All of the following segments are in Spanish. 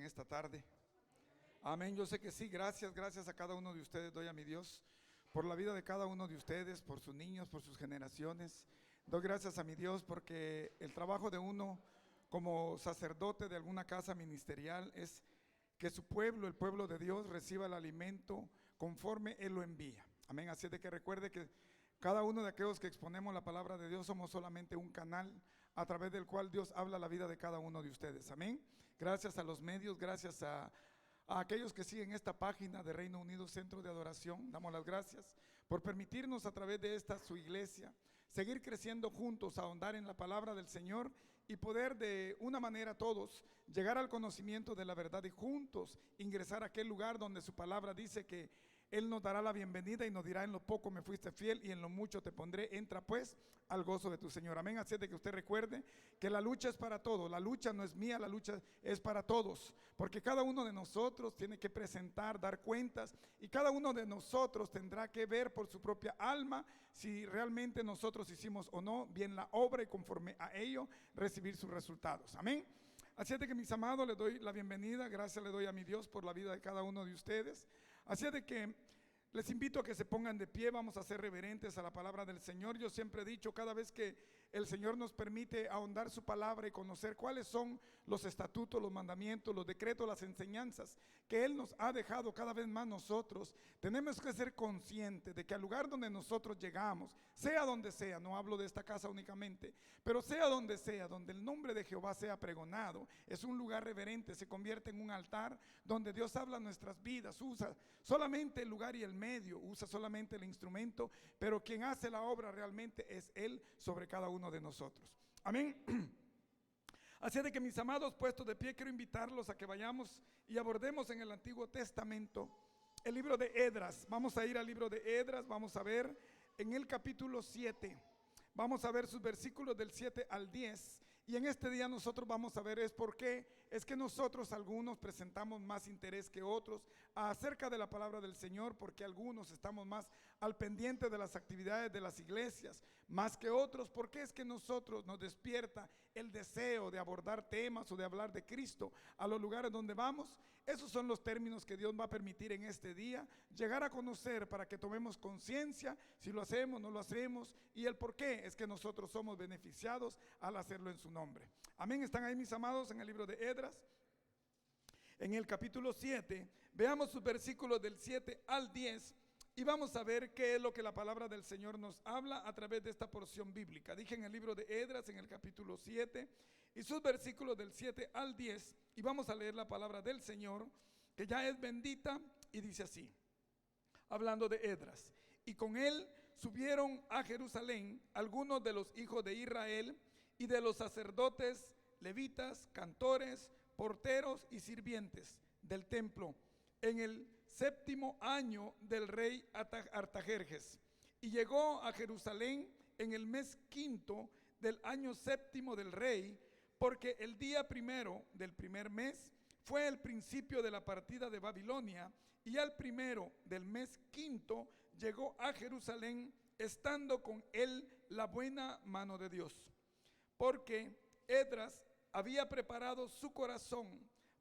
esta tarde? Amén, yo sé que sí. Gracias a cada uno de ustedes doy a mi Dios por la vida de cada uno de ustedes, por sus niños, por sus generaciones. Doy gracias a mi Dios porque el trabajo de uno como sacerdote de alguna casa ministerial es que su pueblo, el pueblo de Dios, reciba el alimento conforme Él lo envía. Amén, así de que recuerde que cada uno de aquellos que exponemos la palabra de Dios somos solamente un canal a través del cual Dios habla la vida de cada uno de ustedes. Amén. Gracias a los medios, gracias a aquellos que siguen esta página de Reino Unido Centro de Adoración. Damos las gracias por permitirnos a través de esta su iglesia seguir creciendo juntos, ahondar en la palabra del Señor y poder de una manera todos llegar al conocimiento de la verdad y juntos ingresar a aquel lugar donde su palabra dice que Él nos dará la bienvenida y nos dirá: en lo poco me fuiste fiel y en lo mucho te pondré. Entra pues al gozo de tu Señor. Amén. Así es de que usted recuerde que la lucha es para todos. La lucha no es mía, la lucha es para todos. Porque cada uno de nosotros tiene que presentar, dar cuentas. Y cada uno de nosotros tendrá que ver por su propia alma si realmente nosotros hicimos o no bien la obra y conforme a ello recibir sus resultados. Amén. Así es de que, mis amados, les doy la bienvenida. Gracias le doy a mi Dios por la vida de cada uno de ustedes. Así es de que les invito a que se pongan de pie. Vamos a ser reverentes a la palabra del Señor. Yo siempre he dicho, cada vez que el Señor nos permite ahondar su palabra y conocer cuáles son los estatutos, los mandamientos, los decretos, las enseñanzas que Él nos ha dejado cada vez más nosotros, tenemos que ser conscientes de que al lugar donde nosotros llegamos, sea donde sea, no hablo de esta casa únicamente, pero sea, donde el nombre de Jehová sea pregonado, es un lugar reverente, se convierte en un altar donde Dios habla nuestras vidas. Usa solamente el lugar y el medio, usa solamente el instrumento, pero quien hace la obra realmente es Él sobre cada uno de nosotros. Amén. Así de que, mis amados, puestos de pie, quiero invitarlos a que vayamos y abordemos en el Antiguo Testamento el libro de Esdras. Vamos a ir al libro de Esdras, vamos a ver en el capítulo 7. Vamos a ver sus versículos del 7 al 10. Y en este día nosotros vamos a ver es por qué es que nosotros algunos presentamos más interés que otros acerca de la palabra del Señor, porque algunos estamos más al pendiente de las actividades de las iglesias más que otros. Porque es que nosotros nos despierta el deseo de abordar temas o de hablar de Cristo a los lugares donde vamos. Esos son los términos que Dios va a permitir en este día llegar a conocer, para que tomemos conciencia si lo hacemos, no lo hacemos, y el por qué es que nosotros somos beneficiados al hacerlo en su nombre. Amén. Están ahí, mis amados, en el libro de Esdras, en el capítulo 7. Veamos sus versículos del 7 al 10 y vamos a ver qué es lo que la palabra del Señor nos habla a través de esta porción bíblica. Dije en el libro de Esdras, en el capítulo 7 y sus versículos del 7 al 10, y vamos a leer la palabra del Señor, que ya es bendita, y dice así, hablando de Esdras: y con él subieron a Jerusalén algunos de los hijos de Israel y de los sacerdotes, levitas, cantores, porteros y sirvientes del templo, en el 7º año del rey Artajerjes. Y llegó a Jerusalén en el mes 5º del año 7º del rey, porque el día primero del primer mes fue el principio de la partida de Babilonia, y al primero del mes 5º llegó a Jerusalén, estando con él la buena mano de Dios. Porque Esdras había preparado su corazón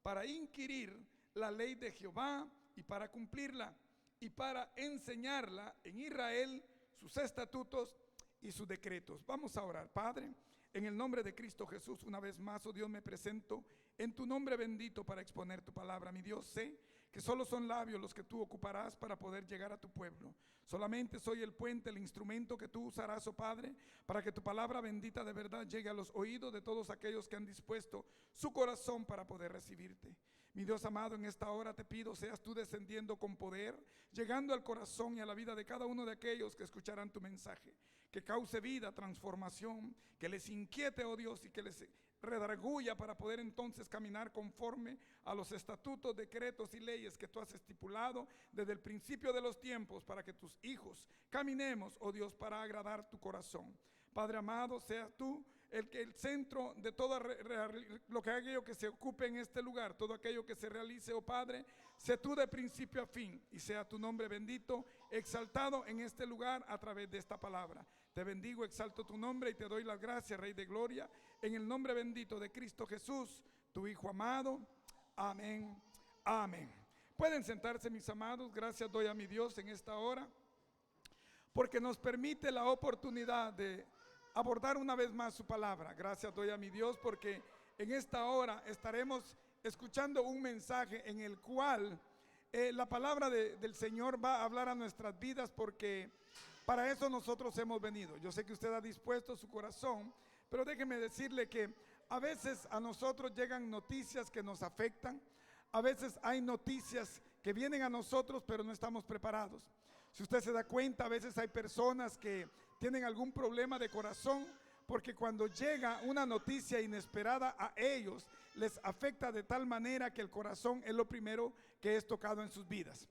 para inquirir la ley de Jehová y para cumplirla, y para enseñarla en Israel sus estatutos y sus decretos. Vamos a orar. Padre, en el nombre de Cristo Jesús, una vez más, oh Dios, me presento en tu nombre bendito para exponer tu palabra. Mi Dios, sé que solo son labios los que tú ocuparás para poder llegar a tu pueblo. Solamente soy el puente, el instrumento que tú usarás, oh Padre, para que tu palabra bendita de verdad llegue a los oídos de todos aquellos que han dispuesto su corazón para poder recibirte. Mi Dios amado, en esta hora te pido seas tú descendiendo con poder, llegando al corazón y a la vida de cada uno de aquellos que escucharán tu mensaje, que cause vida, transformación, que les inquiete, oh Dios, y que les redarguya para poder entonces caminar conforme a los estatutos, decretos y leyes que tú has estipulado desde el principio de los tiempos, para que tus hijos caminemos, oh Dios, para agradar tu corazón. Padre amado, sea tú el centro de todo lo que aquello que se ocupe en este lugar, todo aquello que se realice, oh Padre, sé tú de principio a fin, y sea tu nombre bendito, exaltado en este lugar a través de esta palabra. Te bendigo, exalto tu nombre y te doy las gracias, Rey de Gloria, en el nombre bendito de Cristo Jesús, tu Hijo amado. Amén, amén. Pueden sentarse, mis amados. Gracias doy a mi Dios en esta hora, porque nos permite la oportunidad de abordar una vez más su palabra. Gracias doy a mi Dios porque en esta hora estaremos escuchando un mensaje en el cual la palabra del Señor va a hablar a nuestras vidas, porque para eso nosotros hemos venido. Yo sé que usted ha dispuesto su corazón, pero déjeme decirle que a veces a nosotros llegan noticias que nos afectan. A veces hay noticias que vienen a nosotros, pero no estamos preparados. Si usted se da cuenta, a veces hay personas que tienen algún problema de corazón, porque cuando llega una noticia inesperada a ellos, les afecta de tal manera que el corazón es lo primero que es tocado en sus vidas.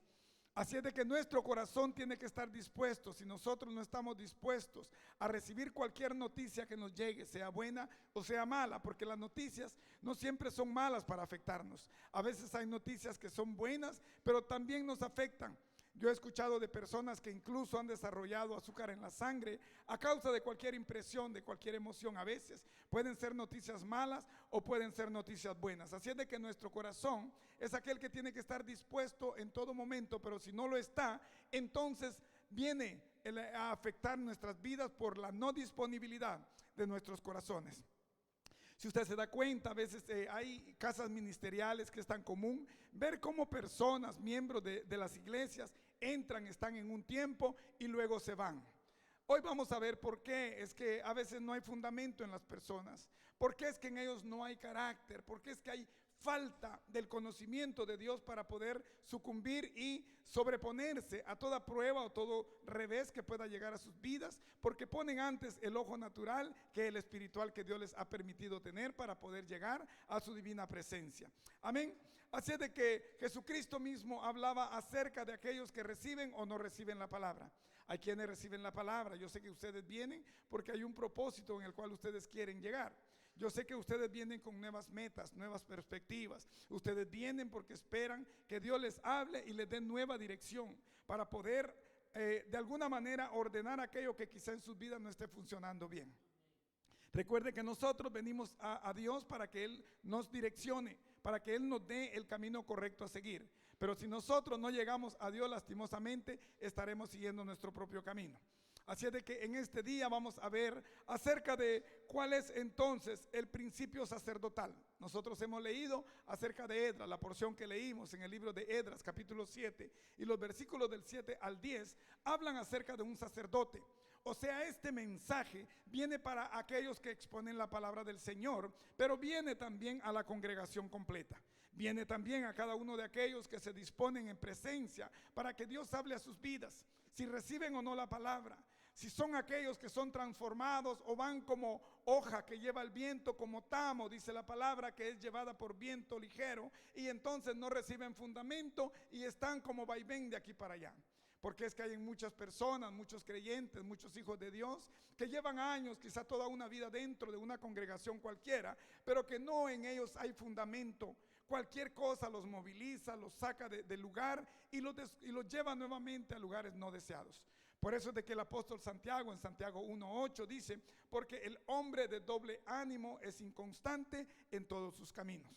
Así es de que nuestro corazón tiene que estar dispuesto. Si nosotros no estamos dispuestos a recibir cualquier noticia que nos llegue, sea buena o sea mala, porque las noticias no siempre son malas para afectarnos. A veces hay noticias que son buenas, pero también nos afectan. Yo he escuchado de personas que incluso han desarrollado azúcar en la sangre a causa de cualquier impresión, de cualquier emoción. A veces pueden ser noticias malas o pueden ser noticias buenas. Así es de que nuestro corazón es aquel que tiene que estar dispuesto en todo momento, pero si no lo está, entonces viene a afectar nuestras vidas por la no disponibilidad de nuestros corazones. Si usted se da cuenta, a veces hay casas ministeriales que es tan común ver cómo personas, miembros de las iglesias, entran, están en un tiempo y luego se van. Hoy vamos a ver por qué es que a veces no hay fundamento en las personas, por qué es que en ellos no hay carácter, por qué es que hay falta del conocimiento de Dios para poder sucumbir y sobreponerse a toda prueba o todo revés que pueda llegar a sus vidas, porque ponen antes el ojo natural que el espiritual que Dios les ha permitido tener para poder llegar a su divina presencia. Amén. Así es de que Jesucristo mismo hablaba acerca de aquellos que reciben o no reciben la palabra. Hay quienes reciben la palabra. Yo sé que ustedes vienen porque hay un propósito en el cual ustedes quieren llegar. Yo sé que ustedes vienen con nuevas metas, nuevas perspectivas. Ustedes vienen porque esperan que Dios les hable y les dé nueva dirección para poder de alguna manera ordenar aquello que quizá en sus vidas no esté funcionando bien. Recuerde que nosotros venimos a Dios para que Él nos direccione, para que Él nos dé el camino correcto a seguir. Pero si nosotros no llegamos a Dios, lastimosamente estaremos siguiendo nuestro propio camino. Así es de que en este día vamos a ver acerca de cuál es entonces el principio sacerdotal. Nosotros hemos leído acerca de Esdras, la porción que leímos en el libro de Esdras, capítulo 7, y los versículos del 7 al 10 hablan acerca de un sacerdote. O sea, este mensaje viene para aquellos que exponen la palabra del Señor, pero viene también a la congregación completa. Viene también a cada uno de aquellos que se disponen en presencia para que Dios hable a sus vidas, si reciben o no la palabra. Si son aquellos que son transformados o van como hoja que lleva el viento, como tamo, dice la palabra, que es llevada por viento ligero, y entonces no reciben fundamento y están como vaivén de aquí para allá. Porque es que hay muchas personas, muchos creyentes, muchos hijos de Dios que llevan años, quizá toda una vida dentro de una congregación cualquiera, pero que no en ellos hay fundamento. Cualquier cosa los moviliza, los saca del lugar y los lleva nuevamente a lugares no deseados. Por eso es de que el apóstol Santiago en Santiago 1:8 dice: porque el hombre de doble ánimo es inconstante en todos sus caminos.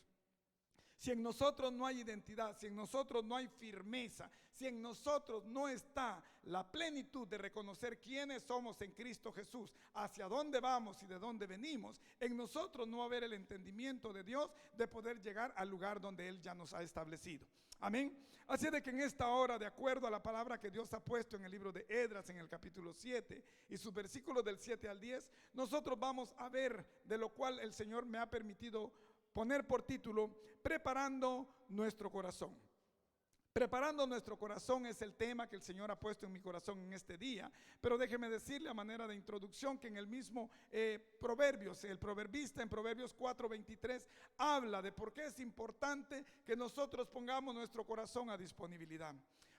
Si en nosotros no hay identidad, si en nosotros no hay firmeza, si en nosotros no está la plenitud de reconocer quiénes somos en Cristo Jesús, hacia dónde vamos y de dónde venimos, en nosotros no va a haber el entendimiento de Dios de poder llegar al lugar donde Él ya nos ha establecido. Amén. Así de que en esta hora, de acuerdo a la palabra que Dios ha puesto en el libro de Esdras, en el capítulo 7 y sus versículos del 7 al 10, nosotros vamos a ver de lo cual el Señor me ha permitido poner por título: preparando nuestro corazón. Preparando nuestro corazón es el tema que el Señor ha puesto en mi corazón en este día. Pero déjeme decirle a manera de introducción que en el mismo Proverbios, el proverbista en Proverbios 4:23 habla de por qué es importante que nosotros pongamos nuestro corazón a disponibilidad.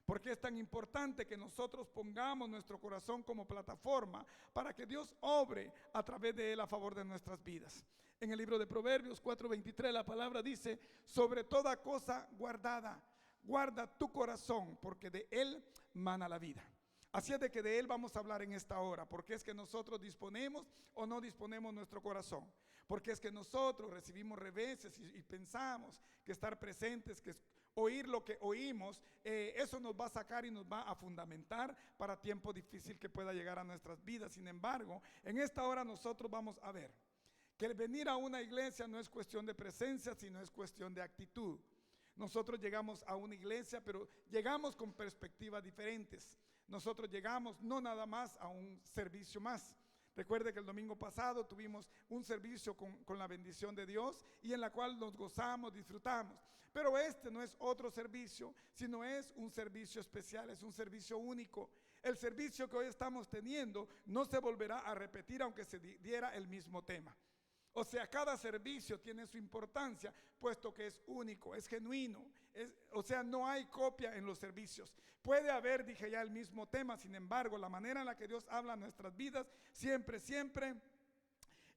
¿Por qué es tan importante que nosotros pongamos nuestro corazón como plataforma para que Dios obre a través de él a favor de nuestras vidas? En el libro de Proverbios 4:23 la palabra dice: sobre toda cosa guardada, guarda tu corazón, porque de él mana la vida. Así es de que de Él vamos a hablar en esta hora, porque es que nosotros disponemos o no disponemos nuestro corazón, porque es que nosotros recibimos reveses y pensamos que estar presentes, que oír lo que oímos, eso nos va a sacar y nos va a fundamentar para tiempo difícil que pueda llegar a nuestras vidas. Sin embargo, en esta hora nosotros vamos a ver que el venir a una iglesia no es cuestión de presencia, sino es cuestión de actitud. Nosotros llegamos a una iglesia, pero llegamos con perspectivas diferentes. Nosotros llegamos no nada más a un servicio más. Recuerde que el domingo pasado tuvimos un servicio con la bendición de Dios y en la cual nos gozamos, disfrutamos. Pero este no es otro servicio, sino es un servicio especial, es un servicio único. El servicio que hoy estamos teniendo no se volverá a repetir aunque se diera el mismo tema. O sea, cada servicio tiene su importancia, puesto que es único, es genuino. O sea, no hay copia en los servicios. Puede haber, dije ya, el mismo tema, sin embargo, la manera en la que Dios habla en nuestras vidas siempre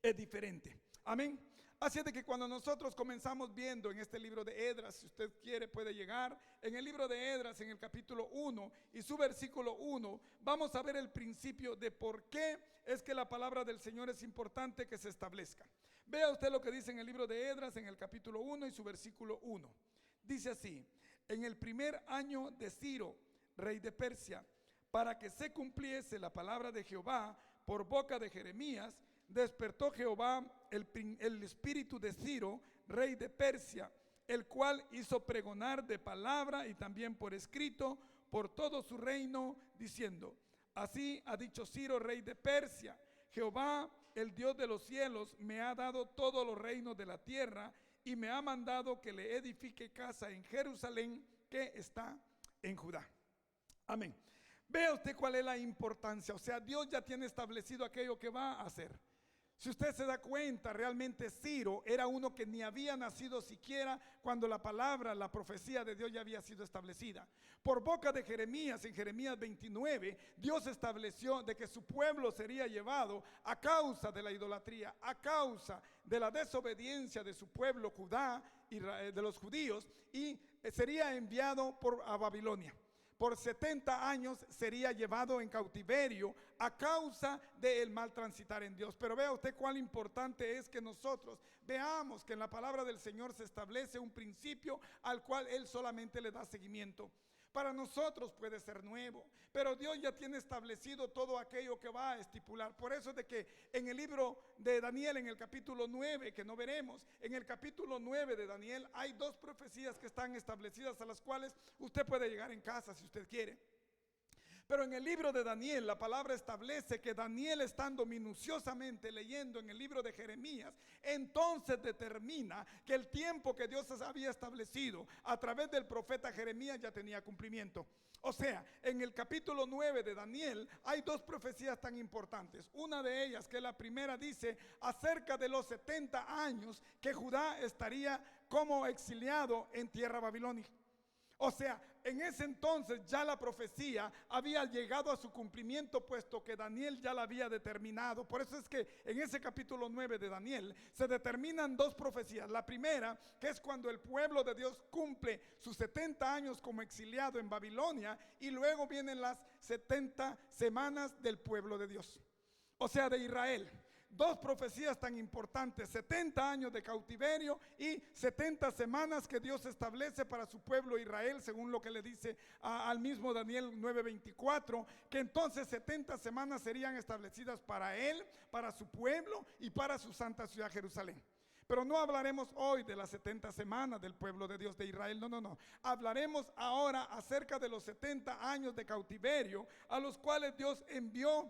es diferente. Amén. Así es de que cuando nosotros comenzamos viendo en este libro de Esdras, si usted quiere puede llegar, en el libro de Esdras, en el capítulo 1 y su versículo 1, vamos a ver el principio de por qué es que la palabra del Señor es importante que se establezca. Vea usted lo que dice en el libro de Esdras, en el capítulo 1 y su versículo 1. Dice así: en el primer año de Ciro, rey de Persia, para que se cumpliese la palabra de Jehová por boca de Jeremías, despertó Jehová el espíritu de Ciro, rey de Persia, el cual hizo pregonar de palabra y también por escrito por todo su reino, diciendo: así ha dicho Ciro, rey de Persia, Jehová, el Dios de los cielos, me ha dado todos los reinos de la tierra y me ha mandado que le edifique casa en Jerusalén, que está en Judá. Amén. Vea usted cuál es la importancia. O sea, Dios ya tiene establecido aquello que va a hacer. Si usted se da cuenta, realmente Ciro era uno que ni había nacido siquiera cuando la palabra, la profecía de Dios ya había sido establecida. Por boca de Jeremías, en Jeremías 29, Dios estableció de que su pueblo sería llevado a causa de la idolatría, a causa de la desobediencia de su pueblo Judá, de los judíos, y sería enviado a Babilonia. Por 70 años sería llevado en cautiverio a causa del mal transitar en Dios. Pero vea usted cuán importante es que nosotros veamos que en la palabra del Señor se establece un principio al cual Él solamente le da seguimiento. Para nosotros puede ser nuevo, pero Dios ya tiene establecido todo aquello que va a estipular. Por eso es de que en el libro de Daniel, en el capítulo 9, que no veremos, en el capítulo 9 de Daniel hay dos profecías que están establecidas a las cuales usted puede llegar en casa si usted quiere. Pero en el libro de Daniel, la palabra establece que Daniel, estando minuciosamente leyendo en el libro de Jeremías, entonces determina que el tiempo que Dios había establecido a través del profeta Jeremías ya tenía cumplimiento. O sea, en el capítulo 9 de Daniel hay dos profecías tan importantes. Una de ellas, que la primera, dice acerca de los 70 años que Judá estaría como exiliado en tierra babilónica. O sea, en ese entonces ya la profecía había llegado a su cumplimiento, puesto que Daniel ya la había determinado. Por eso es que en ese capítulo 9 de Daniel se determinan dos profecías. La primera, que es cuando el pueblo de Dios cumple sus 70 años como exiliado en Babilonia, y luego vienen las 70 semanas del pueblo de Dios, o sea, de Israel. Dos profecías tan importantes: 70 años de cautiverio y 70 semanas que Dios establece para su pueblo Israel, según lo que le dice al mismo Daniel 9:24, que entonces 70 semanas serían establecidas para él, para su pueblo y para su santa ciudad Jerusalén. Pero no hablaremos hoy de las 70 semanas del pueblo de Dios de Israel, no. Hablaremos ahora acerca de los 70 años de cautiverio a los cuales Dios envió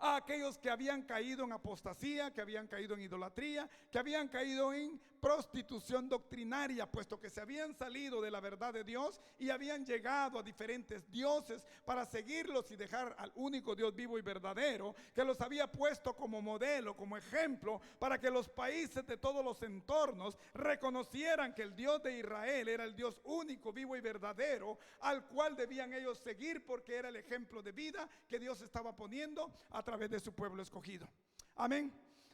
a aquellos que habían caído en apostasía, que habían caído en idolatría, que habían caído en prostitución doctrinaria, puesto que se habían salido de la verdad de Dios y habían llegado a diferentes dioses para seguirlos y dejar al único Dios vivo y verdadero, que los había puesto como modelo, como ejemplo, para que los países de todos los entornos reconocieran que el Dios de Israel era el Dios único, vivo y verdadero, al cual debían ellos seguir, porque era el ejemplo de vida que Dios estaba poniendo a través de su pueblo escogido. Amén.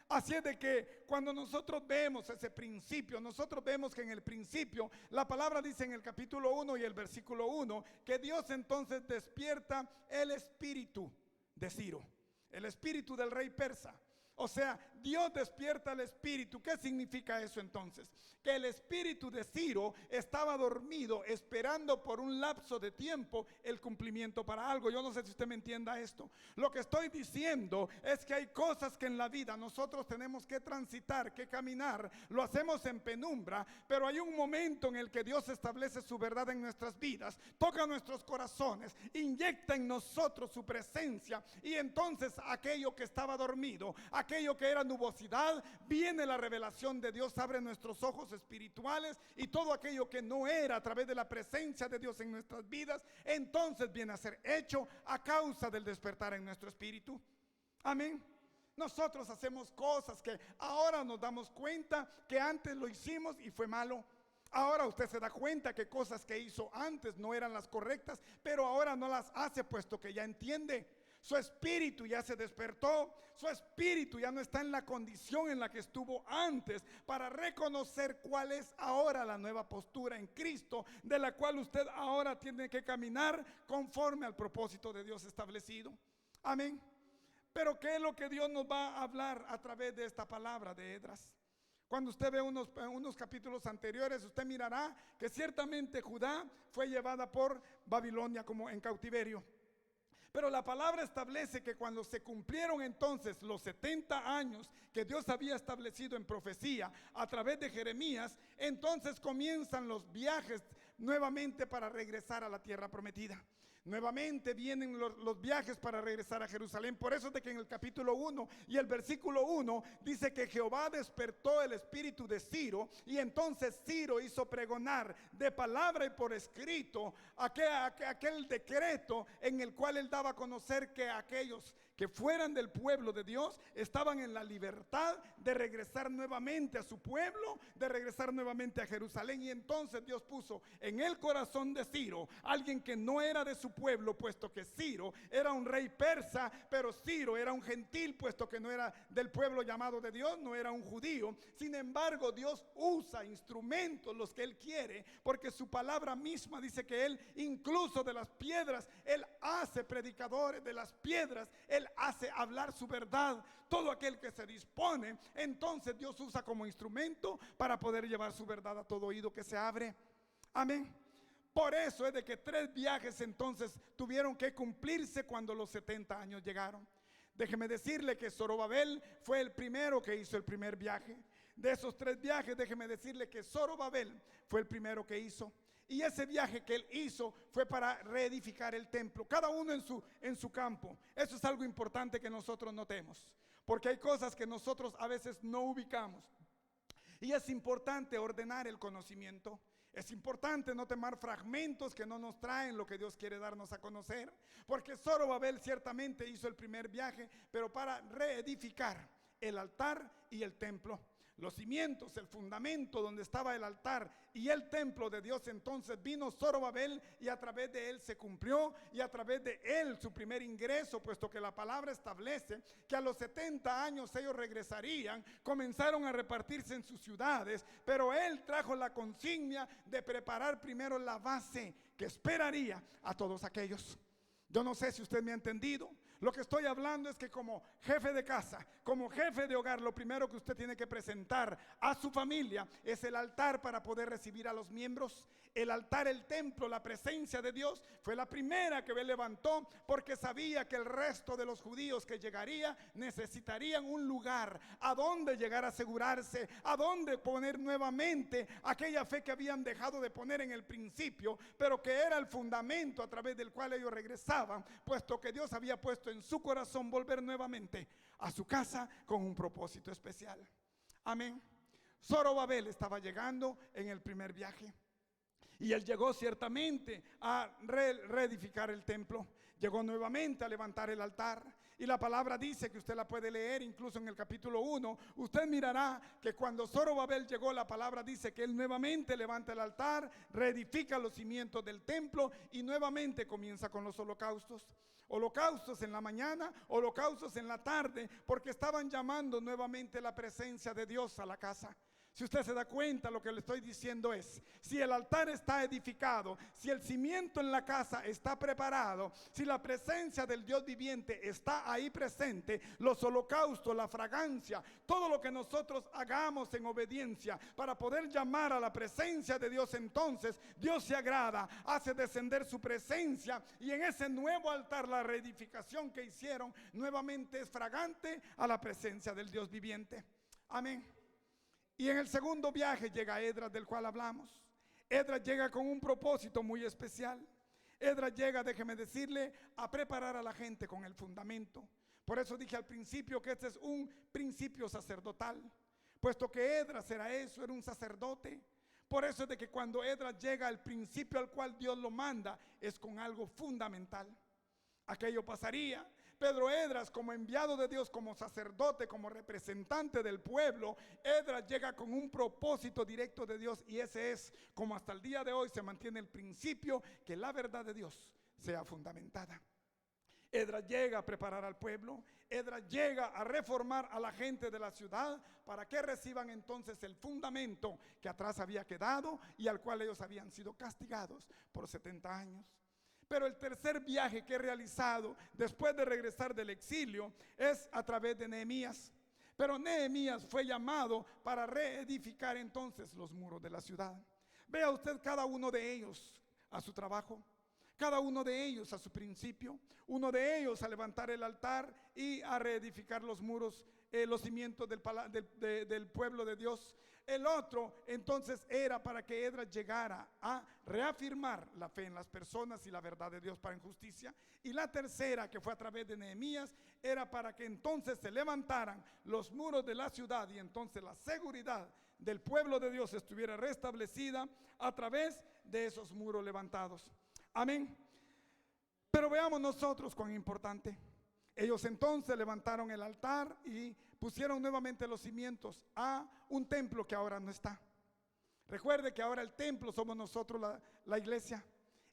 Así es de que cuando nosotros vemos ese principio, nosotros vemos que en el principio, la palabra dice en el capítulo 1 y el versículo 1, que Dios entonces despierta el espíritu de Ciro, el espíritu del rey persa. O sea, Dios despierta el espíritu. ¿Qué significa eso entonces? Que el espíritu de Ciro estaba dormido esperando por un lapso de tiempo el cumplimiento para algo. Yo no sé si usted me entienda esto. Lo que estoy diciendo es que hay cosas que en la vida nosotros tenemos que transitar, que caminar. Lo hacemos en penumbra, pero hay un momento en el que Dios establece su verdad en nuestras vidas, toca nuestros corazones, inyecta en nosotros su presencia, y entonces aquello que estaba dormido, aquello que era nubosidad, viene la revelación de Dios, abre nuestros ojos espirituales, y todo aquello que no era a través de la presencia de Dios en nuestras vidas, entonces viene a ser hecho a causa del despertar en nuestro espíritu. Amén. Nosotros hacemos cosas que ahora nos damos cuenta que antes lo hicimos y fue malo. Ahora usted se da cuenta que cosas que hizo antes no eran las correctas, pero ahora no las hace puesto que ya entiende. Su espíritu ya se despertó, su espíritu ya no está en la condición en la que estuvo antes, para reconocer cuál es ahora la nueva postura en Cristo, de la cual usted ahora tiene que caminar conforme al propósito de Dios establecido. Amén. Pero ¿qué es lo que Dios nos va a hablar a través de esta palabra de Esdras? Cuando usted ve unos capítulos anteriores, usted mirará que ciertamente Judá fue llevada por Babilonia como en cautiverio. Pero la palabra establece que cuando se cumplieron entonces los 70 años que Dios había establecido en profecía a través de Jeremías, entonces comienzan los viajes nuevamente para regresar a la tierra prometida. Nuevamente vienen los viajes para regresar a Jerusalén. Por eso es de que en el capítulo 1 y el versículo 1 dice que Jehová despertó el espíritu de Ciro, y entonces Ciro hizo pregonar de palabra y por escrito aquel decreto en el cual él daba a conocer que aquellos que fueran del pueblo de Dios estaban en la libertad de regresar nuevamente a su pueblo, de regresar nuevamente a Jerusalén. Y entonces Dios puso en el corazón de Ciro alguien que no era de su pueblo, puesto que Ciro era un rey persa, pero Ciro era un gentil, puesto que no era del pueblo llamado de Dios, no era un judío. Sin embargo, Dios usa instrumentos los que Él quiere, porque su palabra misma dice que Él, incluso de las piedras, Él hace predicadores, de las piedras Él hace hablar su verdad. Todo aquel que se dispone, entonces Dios usa como instrumento para poder llevar su verdad a todo oído que se abre. Amén. Por eso es de que 3 viajes entonces tuvieron que cumplirse cuando los 70 años llegaron. Déjeme decirle que Zorobabel fue el primero que hizo el primer viaje. De esos 3 viajes, déjeme decirle que Zorobabel fue el primero que hizo. Y ese viaje que él hizo fue para reedificar el templo, cada uno en su campo. Eso es algo importante que nosotros notemos, porque hay cosas que nosotros a veces no ubicamos. Y es importante ordenar el conocimiento. Es importante no tomar fragmentos que no nos traen lo que Dios quiere darnos a conocer, porque Zorobabel ciertamente hizo el primer viaje, pero para reedificar el altar y el templo. Los cimientos, el fundamento donde estaba el altar y el templo de Dios, entonces vino Zorobabel, y a través de él se cumplió, y a través de él su primer ingreso, puesto que la palabra establece que a los 70 años ellos regresarían. Comenzaron a repartirse en sus ciudades, pero él trajo la consigna de preparar primero la base que esperaría a todos aquellos. Yo no sé si usted me ha entendido. Lo que estoy hablando es que como jefe de casa, como jefe de hogar, lo primero que usted tiene que presentar a su familia es el altar para poder recibir a los miembros. El altar, el templo, la presencia de Dios fue la primera que él levantó, porque sabía que el resto de los judíos que llegaría necesitarían un lugar a donde llegar a asegurarse, a donde poner nuevamente aquella fe que habían dejado de poner en el principio, pero que era el fundamento a través del cual ellos regresaban, puesto que Dios había puesto en su corazón volver nuevamente a su casa con un propósito especial. Amén. Zorobabel estaba llegando en el primer viaje, y él llegó ciertamente a reedificar el templo. Llegó nuevamente a levantar el altar. Y la palabra dice, que usted la puede leer incluso en el capítulo 1. Usted mirará que cuando Zorobabel llegó, la palabra dice que él nuevamente levanta el altar, reedifica los cimientos del templo y nuevamente comienza con los holocaustos. Holocaustos en la mañana, holocaustos en la tarde, porque estaban llamando nuevamente la presencia de Dios a la casa. Si usted se da cuenta, lo que le estoy diciendo es, si el altar está edificado, si el cimiento en la casa está preparado, si la presencia del Dios viviente está ahí presente, los holocaustos, la fragancia, todo lo que nosotros hagamos en obediencia para poder llamar a la presencia de Dios, entonces Dios se agrada, hace descender su presencia, y en ese nuevo altar la reedificación que hicieron nuevamente es fragante a la presencia del Dios viviente. Amén. Y en el segundo viaje llega Esdras, del cual hablamos. Esdras llega con un propósito muy especial. Esdras llega, déjeme decirle, a preparar a la gente con el fundamento. Por eso dije al principio que este es un principio sacerdotal, puesto que Esdras era eso, era un sacerdote. Por eso es de que cuando Esdras llega, al principio al cual Dios lo manda es con algo fundamental. Aquello pasaría. Pedro Esdras, como enviado de Dios, como sacerdote, como representante del pueblo, Esdras llega con un propósito directo de Dios, y ese es como hasta el día de hoy se mantiene el principio, que la verdad de Dios sea fundamentada. Esdras llega a preparar al pueblo, Esdras llega a reformar a la gente de la ciudad para que reciban entonces el fundamento que atrás había quedado y al cual ellos habían sido castigados por 70 años. Pero el tercer viaje que he realizado después de regresar del exilio es a través de Nehemías. Pero Nehemías fue llamado para reedificar entonces los muros de la ciudad. Vea usted cada uno de ellos a su trabajo, cada uno de ellos a su principio, uno de ellos a levantar el altar y a reedificar los muros, los cimientos del pueblo de Dios. El otro entonces era para que Esdras llegara a reafirmar la fe en las personas y la verdad de Dios para en justicia. Y la tercera, que fue a través de Nehemías, era para que entonces se levantaran los muros de la ciudad y entonces la seguridad del pueblo de Dios estuviera restablecida a través de esos muros levantados. Amén. Pero veamos nosotros cuán importante. Ellos entonces levantaron el altar y pusieron nuevamente los cimientos a un templo que ahora no está. Recuerde que ahora el templo somos nosotros, la iglesia.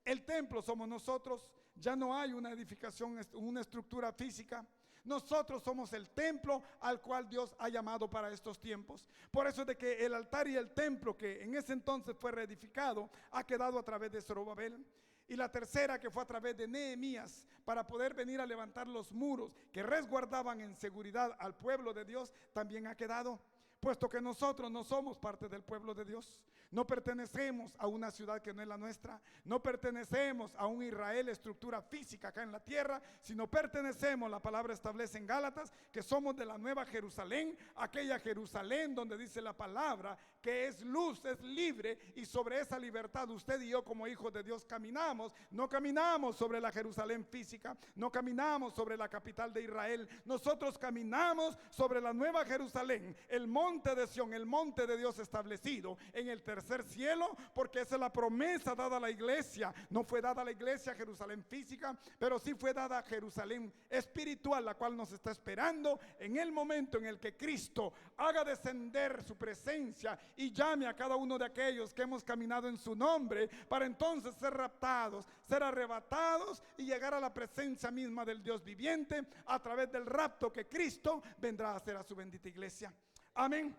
El templo somos nosotros. Ya no hay una edificación, una estructura física. Nosotros somos el templo al cual Dios ha llamado para estos tiempos. Por eso es de que el altar y el templo que en ese entonces fue reedificado ha quedado a través de Zorobabel. Y la tercera, que fue a través de Nehemías, para poder venir a levantar los muros que resguardaban en seguridad al pueblo de Dios, también ha quedado. Puesto que nosotros no somos parte del pueblo de Dios, no pertenecemos a una ciudad que no es la nuestra, no pertenecemos a un Israel, estructura física acá en la tierra, sino pertenecemos, la palabra establece en Gálatas, que somos de la nueva Jerusalén, aquella Jerusalén donde dice la palabra que es luz, es libre, y sobre esa libertad usted y yo como hijos de Dios caminamos. No caminamos sobre la Jerusalén física, no caminamos sobre la capital de Israel, nosotros caminamos sobre la nueva Jerusalén, el monte de Sión, el monte de Dios establecido en el tercer cielo, porque esa es la promesa dada a la iglesia. No fue dada a la iglesia Jerusalén física, pero sí fue dada a Jerusalén espiritual, la cual nos está esperando en el momento en el que Cristo haga descender su presencia y llame a cada uno de aquellos que hemos caminado en su nombre, para entonces ser raptados, ser arrebatados y llegar a la presencia misma del Dios viviente a través del rapto que Cristo vendrá a hacer a su bendita iglesia. Amén.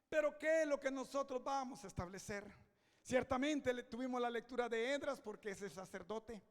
Pero ¿qué es lo que nosotros vamos a establecer? Ciertamente tuvimos la lectura de Esdras porque es el sacerdote.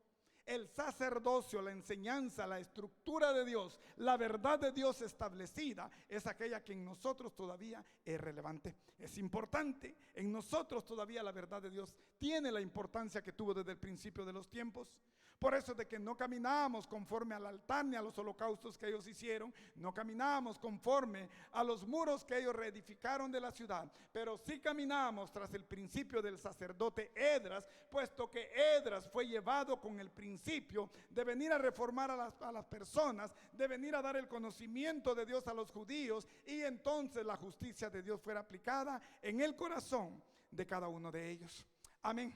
El sacerdocio, la enseñanza, la estructura de Dios, la verdad de Dios establecida es aquella que en nosotros todavía es relevante, es importante. En nosotros todavía la verdad de Dios tiene la importancia que tuvo desde el principio de los tiempos. Por eso es de que no caminamos conforme al altar ni a los holocaustos que ellos hicieron, no caminamos conforme a los muros que ellos reedificaron de la ciudad, pero sí caminamos tras el principio del sacerdote Esdras, puesto que Esdras fue llevado con el principio de venir a reformar a las personas, de venir a dar el conocimiento de Dios a los judíos, y entonces la justicia de Dios fuera aplicada en el corazón de cada uno de ellos. Amén.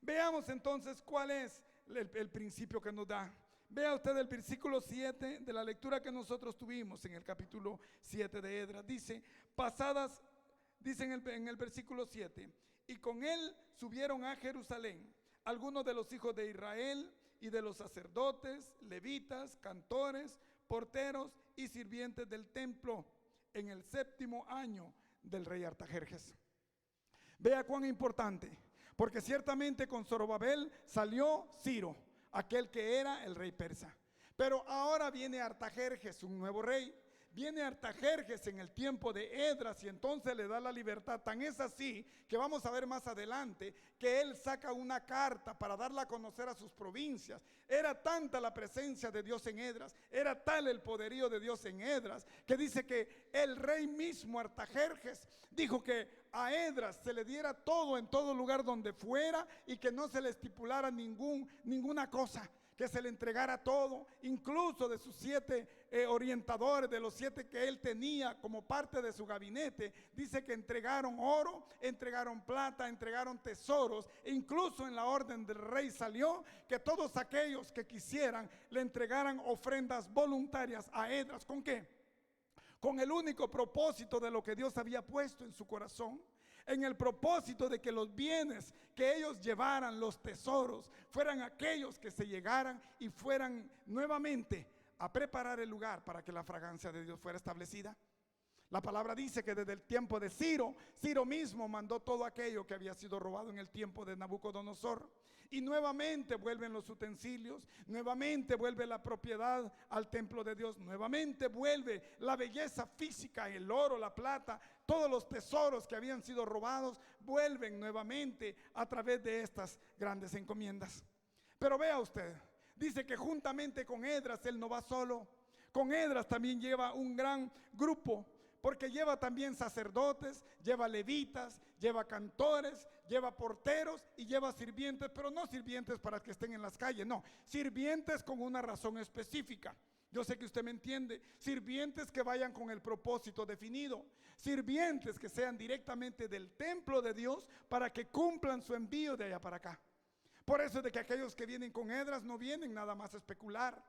Veamos entonces cuál es el principio que nos da. Vea usted el versículo 7 de la lectura que nosotros tuvimos en el capítulo 7 de Esdras. Dice, dice en el versículo 7, y con él subieron a Jerusalén algunos de los hijos de Israel y de los sacerdotes, levitas, cantores, porteros y sirvientes del templo en el 7º año del rey Artajerjes. Vea cuán importante, porque ciertamente con Zorobabel salió Ciro, aquel que era el rey persa. Pero ahora viene Artajerjes, un nuevo rey. Viene Artajerjes en el tiempo de Esdras y entonces le da la libertad. Tan es así que vamos a ver más adelante que él saca una carta para darla a conocer a sus provincias. Era tanta la presencia de Dios en Esdras, era tal el poderío de Dios en Esdras, que dice que el rey mismo Artajerjes dijo que a Esdras se le diera todo en todo lugar donde fuera y que no se le estipulara ninguna cosa, que se le entregara todo, incluso de sus 7 orientadores, de los 7 que él tenía como parte de su gabinete. Dice que entregaron oro, entregaron plata, entregaron tesoros, e incluso en la orden del rey salió que todos aquellos que quisieran le entregaran ofrendas voluntarias a Esdras. ¿Con qué? Con el único propósito de lo que Dios había puesto en su corazón, en el propósito de que los bienes que ellos llevaran, los tesoros, fueran aquellos que se llegaran y fueran nuevamente a preparar el lugar para que la fragancia de Dios fuera establecida. La palabra dice que desde el tiempo de Ciro, Ciro mismo mandó todo aquello que había sido robado en el tiempo de Nabucodonosor. Y nuevamente vuelven los utensilios, nuevamente vuelve la propiedad al templo de Dios, nuevamente vuelve la belleza física, el oro, la plata, todos los tesoros que habían sido robados, vuelven nuevamente a través de estas grandes encomiendas. Pero vea usted, dice que juntamente con Esdras él no va solo, con Esdras también lleva un gran grupo, porque lleva también sacerdotes, lleva levitas, lleva cantores, lleva porteros y lleva sirvientes, pero no sirvientes para que estén en las calles, no, sirvientes con una razón específica. Yo sé que usted me entiende, sirvientes que vayan con el propósito definido, sirvientes que sean directamente del templo de Dios para que cumplan su envío de allá para acá. Por eso es de que aquellos que vienen con Esdras no vienen nada más a especular,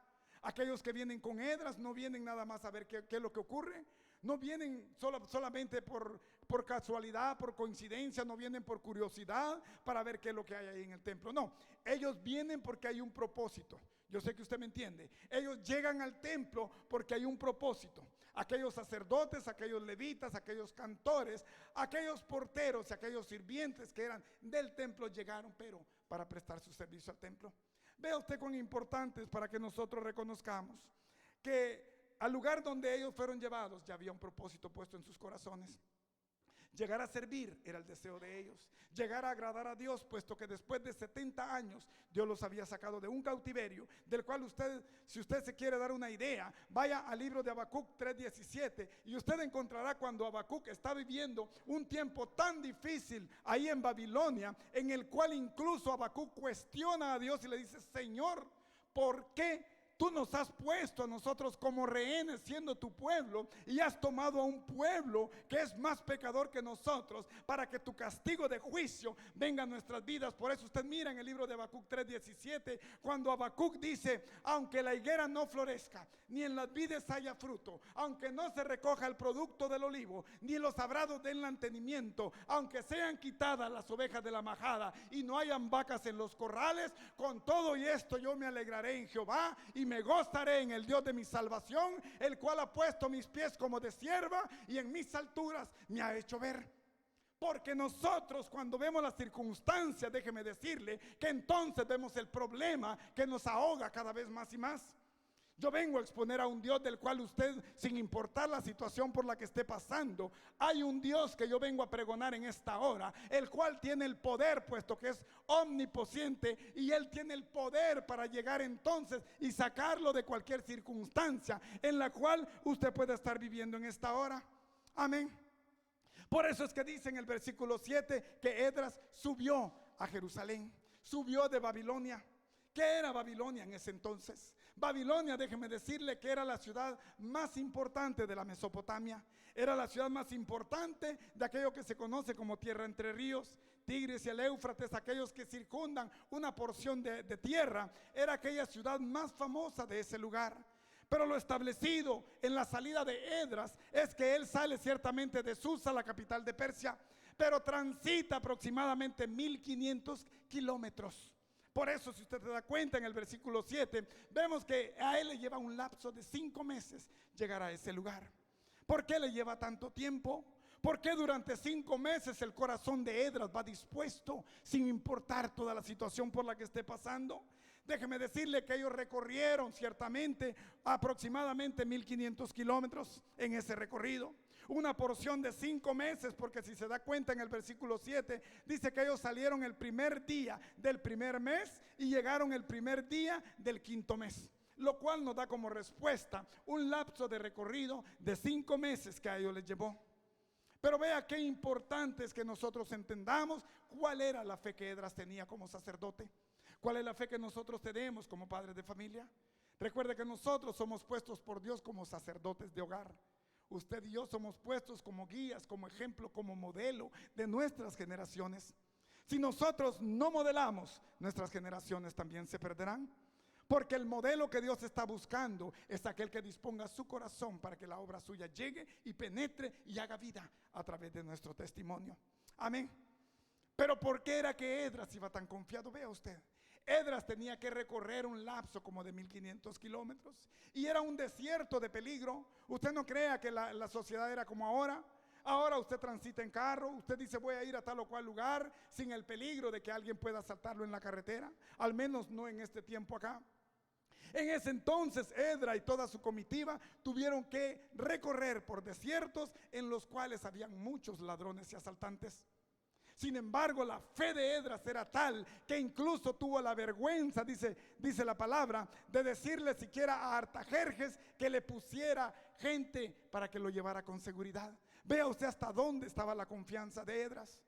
aquellos que vienen con Esdras no vienen nada más a ver qué es lo que ocurre. No vienen solamente por casualidad, por coincidencia, no vienen por curiosidad para ver qué es lo que hay ahí en el templo. No, ellos vienen porque hay un propósito. Yo sé que usted me entiende. Ellos llegan al templo porque hay un propósito. Aquellos sacerdotes, aquellos levitas, aquellos cantores, aquellos porteros y aquellos sirvientes que eran del templo llegaron, pero para prestar su servicio al templo. Vea usted cuán importante es para que nosotros reconozcamos que al lugar donde ellos fueron llevados ya había un propósito puesto en sus corazones. Llegar a servir era el deseo de ellos. Llegar a agradar a Dios, puesto que después de 70 años Dios los había sacado de un cautiverio, del cual usted, si usted se quiere dar una idea, vaya al libro de Habacuc 3:17 y usted encontrará cuando Habacuc está viviendo un tiempo tan difícil ahí en Babilonia, en el cual incluso Habacuc cuestiona a Dios y le dice: Señor, ¿por qué tú nos has puesto a nosotros como rehenes siendo tu pueblo y has tomado a un pueblo que es más pecador que nosotros para que tu castigo de juicio venga a nuestras vidas? Por eso usted mira en el libro de Habacuc 3:17 cuando Habacuc dice: aunque la higuera no florezca, ni en las vides haya fruto, aunque no se recoja el producto del olivo, ni los labrados den mantenimiento, aunque sean quitadas las ovejas de la majada y no hayan vacas en los corrales, con todo y esto yo me alegraré en Jehová y me gozaré en el Dios de mi salvación, el cual ha puesto mis pies como de sierva y en mis alturas me ha hecho ver. Porque nosotros cuando vemos las circunstancias, déjeme decirle que entonces vemos el problema que nos ahoga cada vez más y más. Yo vengo a exponer a un Dios del cual usted, sin importar la situación por la que esté pasando, hay un Dios que yo vengo a pregonar en esta hora, el cual tiene el poder, puesto que es omnipotente, y Él tiene el poder para llegar entonces y sacarlo de cualquier circunstancia en la cual usted pueda estar viviendo en esta hora. Amén. Por eso es que dice en el versículo 7 que Esdras subió a Jerusalén, subió de Babilonia. ¿Qué era Babilonia en ese entonces? Babilonia, déjeme decirle que era la ciudad más importante de la Mesopotamia. Era la ciudad más importante de aquello que se conoce como tierra entre ríos, Tigris y el Éufrates, aquellos que circundan una porción de tierra. Era aquella ciudad más famosa de ese lugar. Pero lo establecido en la salida de Esdras es que él sale ciertamente de Susa, la capital de Persia, pero transita aproximadamente 1500 kilómetros Por eso, si usted se da cuenta, en el versículo 7, vemos que a él le lleva un lapso de 5 meses llegar a ese lugar. ¿Por qué le lleva tanto tiempo? ¿Por qué durante 5 meses el corazón de Esdras va dispuesto sin importar toda la situación por la que esté pasando? Déjeme decirle que ellos recorrieron ciertamente aproximadamente 1500 kilómetros en ese recorrido. Una porción de 5 meses, porque si se da cuenta en el versículo 7, dice que ellos salieron el primer día del primer mes y llegaron el primer día del quinto mes. Lo cual nos da como respuesta un lapso de recorrido de 5 meses que a ellos les llevó. Pero vea qué importante es que nosotros entendamos cuál era la fe que Esdras tenía como sacerdote. ¿Cuál es la fe que nosotros tenemos como padres de familia? Recuerde que nosotros somos puestos por Dios como sacerdotes de hogar. Usted y yo somos puestos como guías, como ejemplo, como modelo de nuestras generaciones. Si nosotros no modelamos, nuestras generaciones también se perderán. Porque el modelo que Dios está buscando es aquel que disponga su corazón para que la obra suya llegue y penetre y haga vida a través de nuestro testimonio. Amén. Pero ¿por qué era que Esdras iba tan confiado? Vea usted, Esdras tenía que recorrer un lapso como de 1500 kilómetros y era un desierto de peligro. Usted no crea que la sociedad era como ahora. Ahora usted transita en carro, usted dice voy a ir a tal o cual lugar sin el peligro de que alguien pueda asaltarlo en la carretera, al menos no en este tiempo acá. En ese entonces Esdras y toda su comitiva tuvieron que recorrer por desiertos en los cuales habían muchos ladrones y asaltantes. Sin embargo, la fe de Esdras era tal que incluso tuvo la vergüenza, dice la palabra, de decirle siquiera a Artajerjes que le pusiera gente para que lo llevara con seguridad. Vea usted hasta dónde estaba la confianza de Esdras.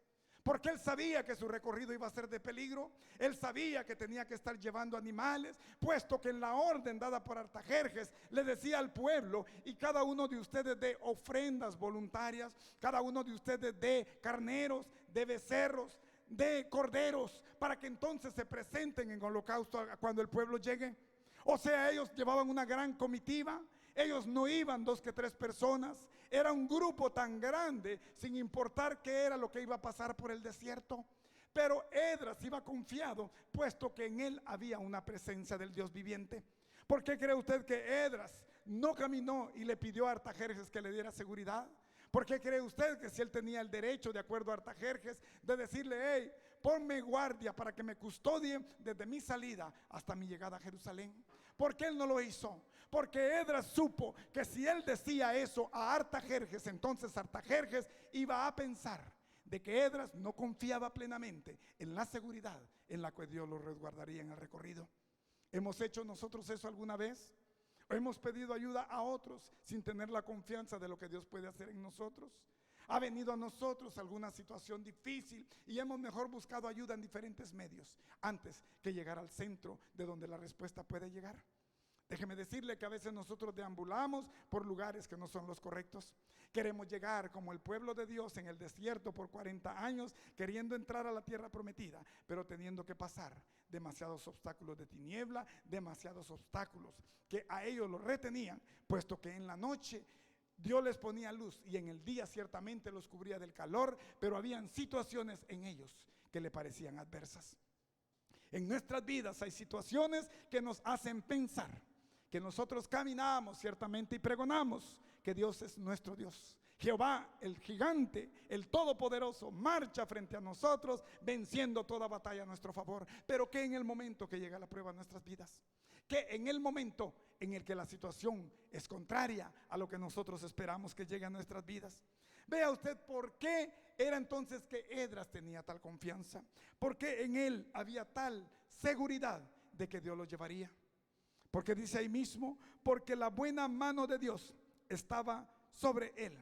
Porque él sabía que su recorrido iba a ser de peligro. Él sabía que tenía que estar llevando animales, puesto que en la orden dada por Artajerjes le decía al pueblo: y cada uno de ustedes dé ofrendas voluntarias, cada uno de ustedes dé carneros, de becerros, de corderos, para que entonces se presenten en holocausto cuando el pueblo llegue. O sea, ellos llevaban una gran comitiva. Ellos no iban 2 que 3 personas. Era un grupo tan grande, sin importar qué era lo que iba a pasar por el desierto. Pero Esdras iba confiado, puesto que en él había una presencia del Dios viviente. ¿Por qué cree usted que Esdras no caminó y le pidió a Artajerjes que le diera seguridad? ¿Por qué cree usted que si él tenía el derecho, de acuerdo a Artajerjes, de decirle: hey, ponme guardia para que me custodie desde mi salida hasta mi llegada a Jerusalén? ¿Por qué él no lo hizo? Porque Esdras supo que si él decía eso a Artajerjes, entonces Artajerjes iba a pensar de que Esdras no confiaba plenamente en la seguridad en la que Dios lo resguardaría en el recorrido. ¿Hemos hecho nosotros eso alguna vez? ¿O hemos pedido ayuda a otros sin tener la confianza de lo que Dios puede hacer en nosotros? ¿Ha venido a nosotros alguna situación difícil y hemos mejor buscado ayuda en diferentes medios antes que llegar al centro de donde la respuesta puede llegar? Déjeme decirle que a veces nosotros deambulamos por lugares que no son los correctos. Queremos llegar como el pueblo de Dios en el desierto por 40 años, queriendo entrar a la tierra prometida, pero teniendo que pasar demasiados obstáculos de tiniebla, demasiados obstáculos que a ellos los retenían, puesto que en la noche Dios les ponía luz y en el día ciertamente los cubría del calor, pero habían situaciones en ellos que le parecían adversas. En nuestras vidas hay situaciones que nos hacen pensar que nosotros caminamos ciertamente y pregonamos que Dios es nuestro Dios. Jehová, el gigante, el todopoderoso, marcha frente a nosotros, venciendo toda batalla a nuestro favor. Pero que en el momento que llega la prueba a nuestras vidas, que en el momento en el que la situación es contraria a lo que nosotros esperamos que llegue a nuestras vidas, vea usted por qué era entonces que Esdras tenía tal confianza, por qué en él había tal seguridad de que Dios lo llevaría. Porque dice ahí mismo: porque la buena mano de Dios estaba sobre él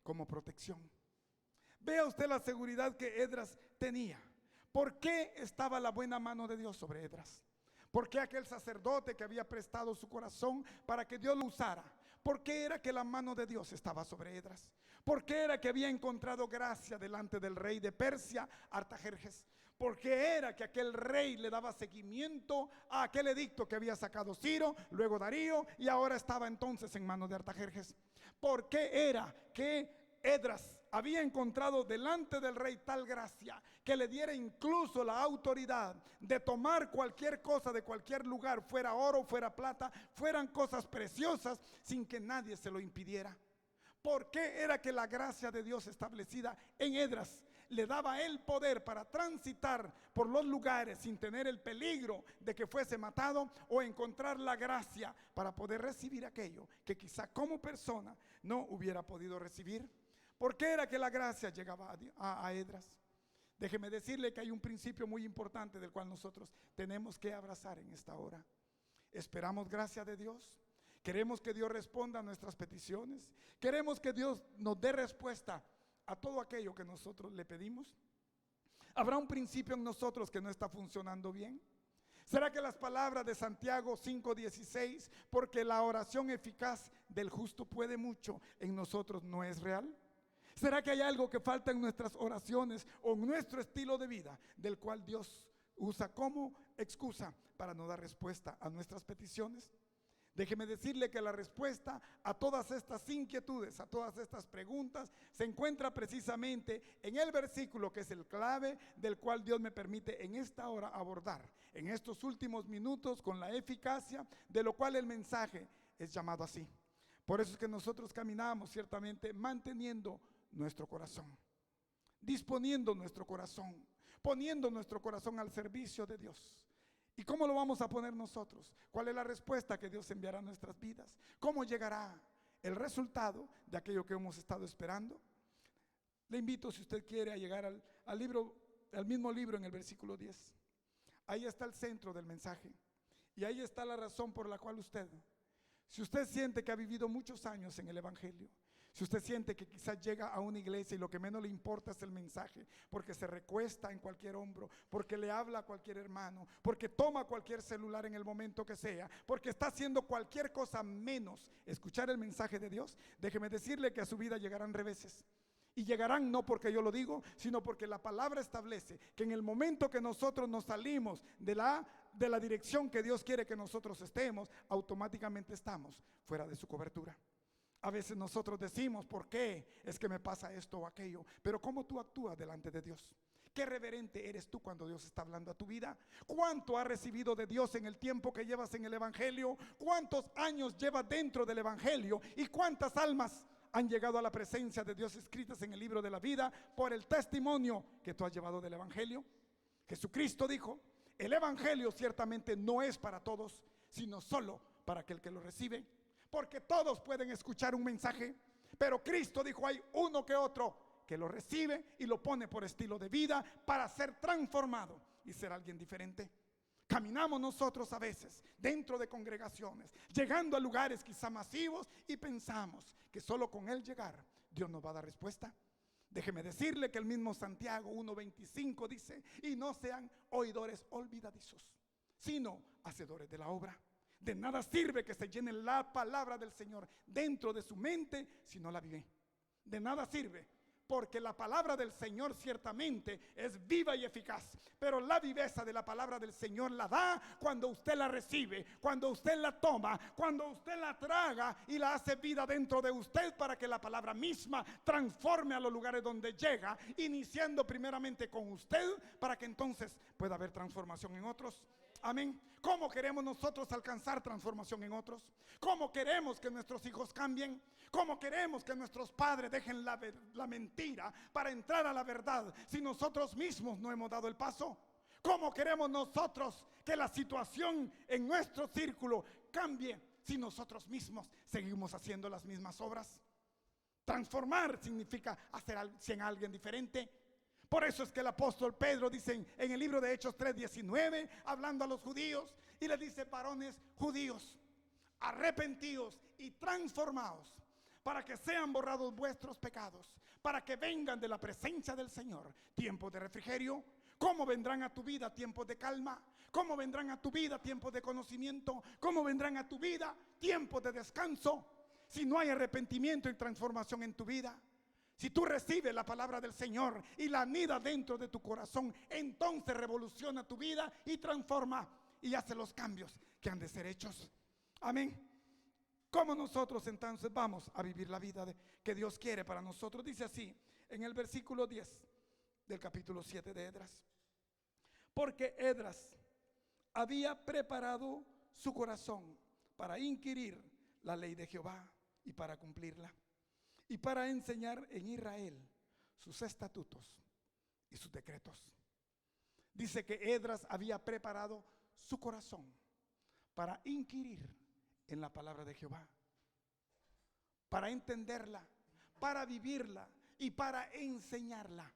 como protección. Vea usted la seguridad que Esdras tenía. ¿Por qué estaba la buena mano de Dios sobre Esdras? ¿Por qué aquel sacerdote que había prestado su corazón para que Dios lo usara? ¿Por qué era que la mano de Dios estaba sobre Esdras? ¿Por qué era que había encontrado gracia delante del rey de Persia, Artajerjes? ¿Por qué era que aquel rey le daba seguimiento a aquel edicto que había sacado Ciro, luego Darío, y ahora estaba entonces en manos de Artajerjes? ¿Por qué era que Esdras había encontrado delante del rey tal gracia que le diera incluso la autoridad de tomar cualquier cosa de cualquier lugar, fuera oro, fuera plata, fueran cosas preciosas, sin que nadie se lo impidiera. ¿Por qué era que la gracia de Dios establecida en Esdras le daba el poder para transitar por los lugares sin tener el peligro de que fuese matado, o encontrar la gracia para poder recibir aquello que quizá como persona no hubiera podido recibir? ¿Por qué era que la gracia llegaba a Esdras? Déjeme decirle que hay un principio muy importante del cual nosotros tenemos que abrazar en esta hora. ¿Esperamos gracia de Dios? ¿Queremos que Dios responda a nuestras peticiones? ¿Queremos que Dios nos dé respuesta a todo aquello que nosotros le pedimos? ¿Habrá un principio en nosotros que no está funcionando bien? ¿Será que las palabras de Santiago 5:16, porque la oración eficaz del justo puede mucho, en nosotros no es real? ¿Será que hay algo que falta en nuestras oraciones o en nuestro estilo de vida, del cual Dios usa como excusa para no dar respuesta a nuestras peticiones? Déjeme decirle que la respuesta a todas estas inquietudes, a todas estas preguntas, se encuentra precisamente en el versículo que es el clave, del cual Dios me permite en esta hora abordar, en estos últimos minutos, con la eficacia de lo cual el mensaje es llamado así. Por eso es que nosotros caminamos ciertamente manteniendo nuestro corazón, disponiendo nuestro corazón, poniendo nuestro corazón al servicio de Dios. ¿Y cómo lo vamos a poner nosotros? ¿Cuál es la respuesta que Dios enviará a nuestras vidas? ¿Cómo llegará el resultado de aquello que hemos estado esperando? Le invito, si usted quiere, a llegar al mismo libro en el versículo 10. Ahí está el centro del mensaje. Y ahí está la razón por la cual usted, si usted siente que ha vivido muchos años en el evangelio, si usted siente que quizás llega a una iglesia y lo que menos le importa es el mensaje, porque se recuesta en cualquier hombro, porque le habla a cualquier hermano, porque toma cualquier celular en el momento que sea, porque está haciendo cualquier cosa menos escuchar el mensaje de Dios, déjeme decirle que a su vida llegarán reveses. Y llegarán no porque yo lo digo, sino porque la palabra establece que en el momento que nosotros nos salimos de la dirección que Dios quiere que nosotros estemos, automáticamente estamos fuera de su cobertura. A veces nosotros decimos, ¿por qué es que me pasa esto o aquello? Pero ¿cómo tú actúas delante de Dios? ¿Qué reverente eres tú cuando Dios está hablando a tu vida? ¿Cuánto has recibido de Dios en el tiempo que llevas en el evangelio? ¿Cuántos años llevas dentro del evangelio? ¿Y cuántas almas han llegado a la presencia de Dios escritas en el libro de la vida por el testimonio que tú has llevado del evangelio? Jesucristo dijo, el evangelio ciertamente no es para todos, sino solo para aquel que lo recibe. Porque todos pueden escuchar un mensaje, pero Cristo dijo, hay uno que otro que lo recibe y lo pone por estilo de vida para ser transformado y ser alguien diferente. Caminamos nosotros a veces dentro de congregaciones, llegando a lugares quizá masivos, y pensamos que solo con el llegar Dios nos va a dar respuesta. Déjeme decirle que el mismo Santiago 1:25 dice, y no sean oidores olvidadizos, sino hacedores de la obra. De nada sirve que se llene la palabra del Señor dentro de su mente si no la vive. De nada sirve, porque la palabra del Señor ciertamente es viva y eficaz, pero la viveza de la palabra del Señor la da cuando usted la recibe, cuando usted la toma, cuando usted la traga y la hace vida dentro de usted, para que la palabra misma transforme a los lugares donde llega, iniciando primeramente con usted, para que entonces pueda haber transformación en otros. Amén. ¿Cómo queremos nosotros alcanzar transformación en otros? ¿Cómo queremos que nuestros hijos cambien? ¿Cómo queremos que nuestros padres dejen la mentira para entrar a la verdad si nosotros mismos no hemos dado el paso? ¿Cómo queremos nosotros que la situación en nuestro círculo cambie si nosotros mismos seguimos haciendo las mismas obras? Transformar significa hacer a alguien diferente. Por eso es que el apóstol Pedro dice en el libro de Hechos 3:19, hablando a los judíos, y les dice, varones judíos, arrepentidos y transformados, para que sean borrados vuestros pecados, para que vengan de la presencia del Señor tiempos de refrigerio. ¿Cómo vendrán a tu vida tiempos de calma? ¿Cómo vendrán a tu vida tiempos de conocimiento? ¿Cómo vendrán a tu vida tiempos de descanso si no hay arrepentimiento y transformación en tu vida? Si tú recibes la palabra del Señor y la anidas dentro de tu corazón, entonces revoluciona tu vida y transforma y hace los cambios que han de ser hechos. Amén. ¿Cómo nosotros entonces vamos a vivir la vida que Dios quiere para nosotros? Dice así en el versículo 10 del capítulo 7 de Esdras. Porque Esdras había preparado su corazón para inquirir la ley de Jehová y para cumplirla, y para enseñar en Israel sus estatutos y sus decretos. Dice que Esdras había preparado su corazón para inquirir en la palabra de Jehová, para entenderla, para vivirla y para enseñarla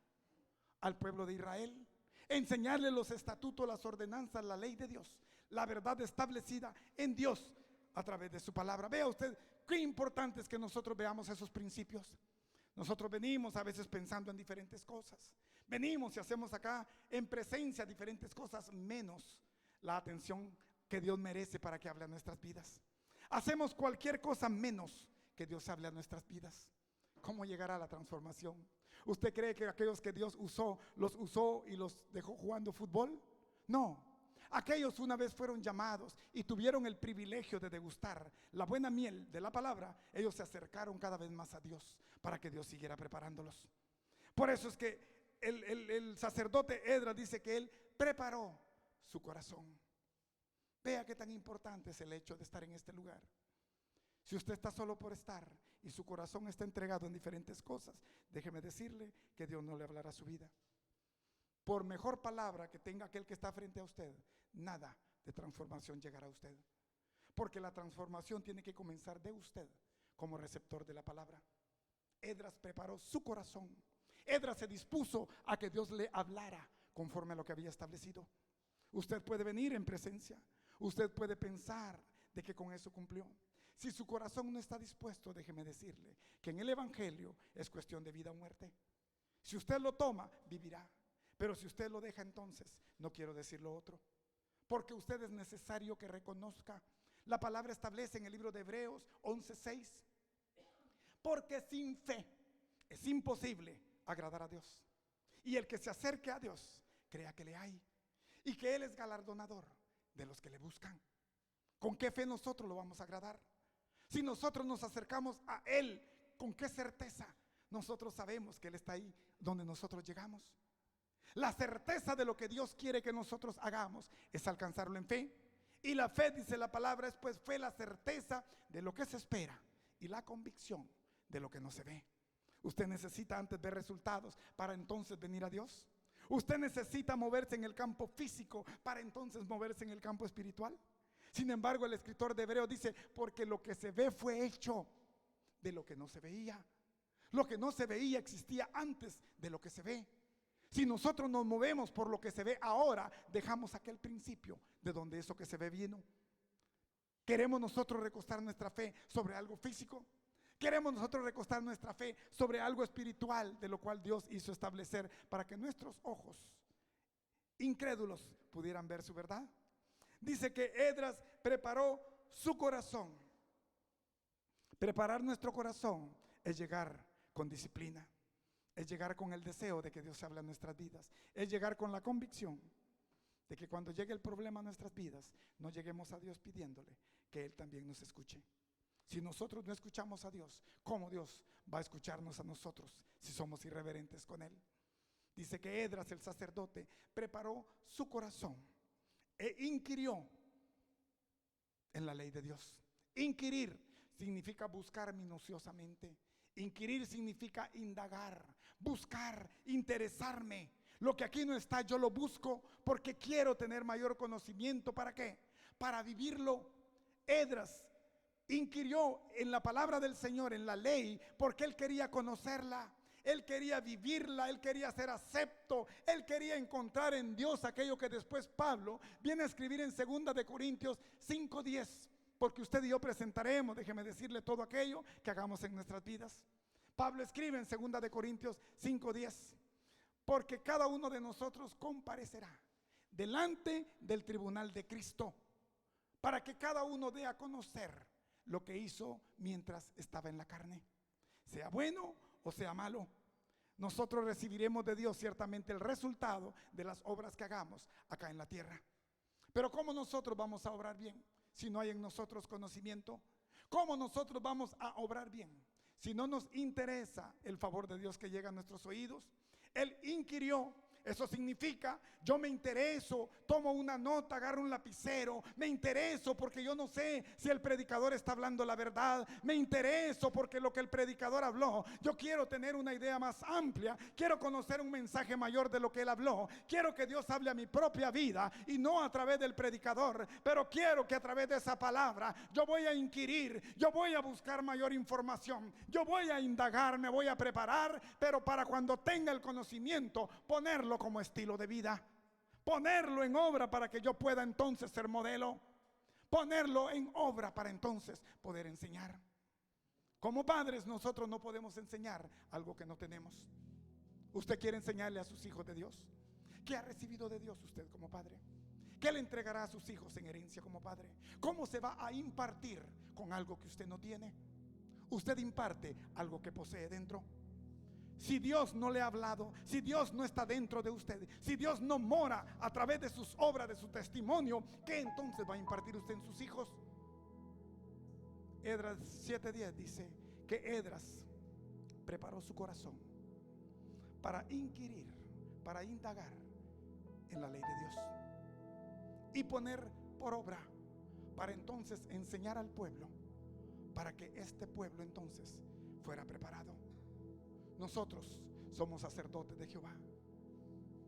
al pueblo de Israel. Enseñarle los estatutos, las ordenanzas, la ley de Dios, la verdad establecida en Dios a través de su palabra. Vea usted qué importante es que nosotros veamos esos principios. Nosotros venimos a veces pensando en diferentes cosas. Venimos y hacemos acá en presencia diferentes cosas, menos la atención que Dios merece para que hable a nuestras vidas. Hacemos cualquier cosa menos que Dios hable a nuestras vidas. ¿Cómo llegará la transformación? ¿Usted cree que aquellos que Dios usó, los usó y los dejó jugando fútbol? No. Aquellos una vez fueron llamados y tuvieron el privilegio de degustar la buena miel de la palabra. Ellos se acercaron cada vez más a Dios para que Dios siguiera preparándolos. Por eso es que el sacerdote Esdras dice que él preparó su corazón. Vea qué tan importante es el hecho de estar en este lugar. Si usted está solo por estar y su corazón está entregado en diferentes cosas, déjeme decirle que Dios no le hablará a su vida. Por mejor palabra que tenga aquel que está frente a usted, nada de transformación llegará a usted. Porque la transformación tiene que comenzar de usted como receptor de la palabra. Esdras preparó su corazón. Esdras se dispuso a que Dios le hablara conforme a lo que había establecido. Usted puede venir en presencia. Usted puede pensar de que con eso cumplió. Si su corazón no está dispuesto, déjeme decirle que en el evangelio es cuestión de vida o muerte. Si usted lo toma, vivirá. Pero si usted lo deja, entonces no quiero decir lo otro. Porque usted es necesario que reconozca. La palabra establece en el libro de Hebreos 11:6. Porque sin fe es imposible agradar a Dios. Y el que se acerque a Dios, crea que le hay. Y que Él es galardonador de los que le buscan. ¿Con qué fe nosotros lo vamos a agradar? Si nosotros nos acercamos a Él, ¿con qué certeza nosotros sabemos que Él está ahí donde nosotros llegamos? La certeza de lo que Dios quiere que nosotros hagamos es alcanzarlo en fe. Y la fe, dice la palabra, es pues fue la certeza de lo que se espera y la convicción de lo que no se ve. Usted necesita antes ver resultados para entonces venir a Dios. Usted necesita moverse en el campo físico para entonces moverse en el campo espiritual. Sin embargo, el escritor de Hebreos dice, porque lo que se ve fue hecho de lo que no se veía. Lo que no se veía existía antes de lo que se ve. Si nosotros nos movemos por lo que se ve ahora, dejamos aquel principio de donde eso que se ve vino. ¿Queremos nosotros recostar nuestra fe sobre algo físico? ¿Queremos nosotros recostar nuestra fe sobre algo espiritual, de lo cual Dios hizo establecer para que nuestros ojos incrédulos pudieran ver su verdad? Dice que Esdras preparó su corazón. Preparar nuestro corazón es llegar con disciplina, es llegar con el deseo de que Dios hable en nuestras vidas, es llegar con la convicción de que cuando llegue el problema a nuestras vidas, no lleguemos a Dios pidiéndole que Él también nos escuche. Si nosotros no escuchamos a Dios, ¿cómo Dios va a escucharnos a nosotros si somos irreverentes con Él? Dice que Esdras, el sacerdote, preparó su corazón e inquirió en la ley de Dios. Inquirir significa buscar minuciosamente. Inquirir significa indagar, buscar, interesarme. Lo que aquí no está, yo lo busco porque quiero tener mayor conocimiento. ¿Para qué? Para vivirlo. Esdras inquirió en la palabra del Señor, en la ley, porque él quería conocerla. Él quería vivirla, él quería ser acepto, él quería encontrar en Dios aquello que después Pablo viene a escribir en 2 de Corintios 5:10, porque usted y yo presentaremos, déjeme decirle, todo aquello que hagamos en nuestras vidas. Pablo escribe en 2 de Corintios 5:10, porque cada uno de nosotros comparecerá delante del tribunal de Cristo, para que cada uno dé a conocer lo que hizo mientras estaba en la carne, sea bueno o sea malo. Nosotros recibiremos de Dios ciertamente el resultado de las obras que hagamos acá en la tierra. Pero ¿cómo nosotros vamos a obrar bien si no hay en nosotros conocimiento? ¿Cómo nosotros vamos a obrar bien si no nos interesa el favor de Dios que llega a nuestros oídos. Él inquirió. Eso significa, yo me intereso, tomo una nota, agarro un lapicero, me intereso porque yo no sé si el predicador está hablando la verdad, me intereso porque lo que el predicador habló, yo quiero tener una idea más amplia, quiero conocer un mensaje mayor de lo que él habló, quiero que Dios hable a mi propia vida y no a través del predicador, pero quiero que a través de esa palabra yo voy a inquirir, yo voy a buscar mayor información, yo voy a indagar, me voy a preparar, pero para cuando tenga el conocimiento, ponerlo como estilo de vida, ponerlo en obra para que yo pueda entonces ser modelo, ponerlo en obra para entonces poder enseñar. Como padres nosotros no podemos enseñar algo que no tenemos. Usted quiere enseñarle a sus hijos de Dios. ¿Qué ha recibido de Dios usted como padre? ¿Qué le entregará a sus hijos en herencia como padre? ¿Cómo se va a impartir con algo que usted no tiene? Usted imparte algo que posee dentro. Si Dios no le ha hablado, si Dios no está dentro de usted, si Dios no mora a través de sus obras, de su testimonio, ¿qué entonces va a impartir usted en sus hijos? Esdras 7:10 dice que Esdras preparó su corazón para inquirir, para indagar en la ley de Dios y poner por obra, para entonces enseñar al pueblo, para que este pueblo entonces fuera preparado. Nosotros somos sacerdotes de Jehová.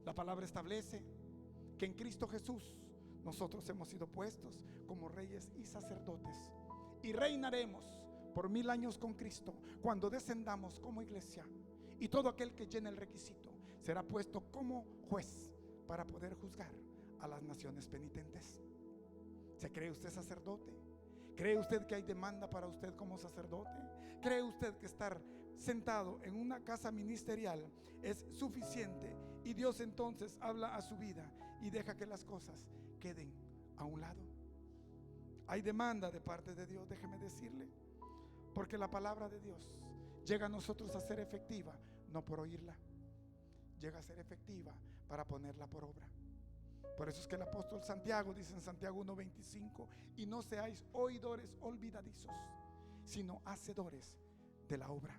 La palabra establece que en Cristo Jesús nosotros hemos sido puestos como reyes y sacerdotes y reinaremos por 1000 años con Cristo cuando descendamos como iglesia, y todo aquel que llene el requisito será puesto como juez para poder juzgar a las naciones penitentes. ¿Se cree usted sacerdote? ¿Cree usted que hay demanda para usted como sacerdote? ¿Cree usted que estar sentado en una casa ministerial es suficiente y Dios entonces habla a su vida y deja que las cosas queden a un lado? Hay demanda de parte de Dios, déjeme decirle, porque la palabra de Dios llega a nosotros a ser efectiva, no por oírla, llega a ser efectiva para ponerla por obra. Por eso es que el apóstol Santiago dice en Santiago 1:25: y no seáis oidores olvidadizos, sino hacedores de la obra.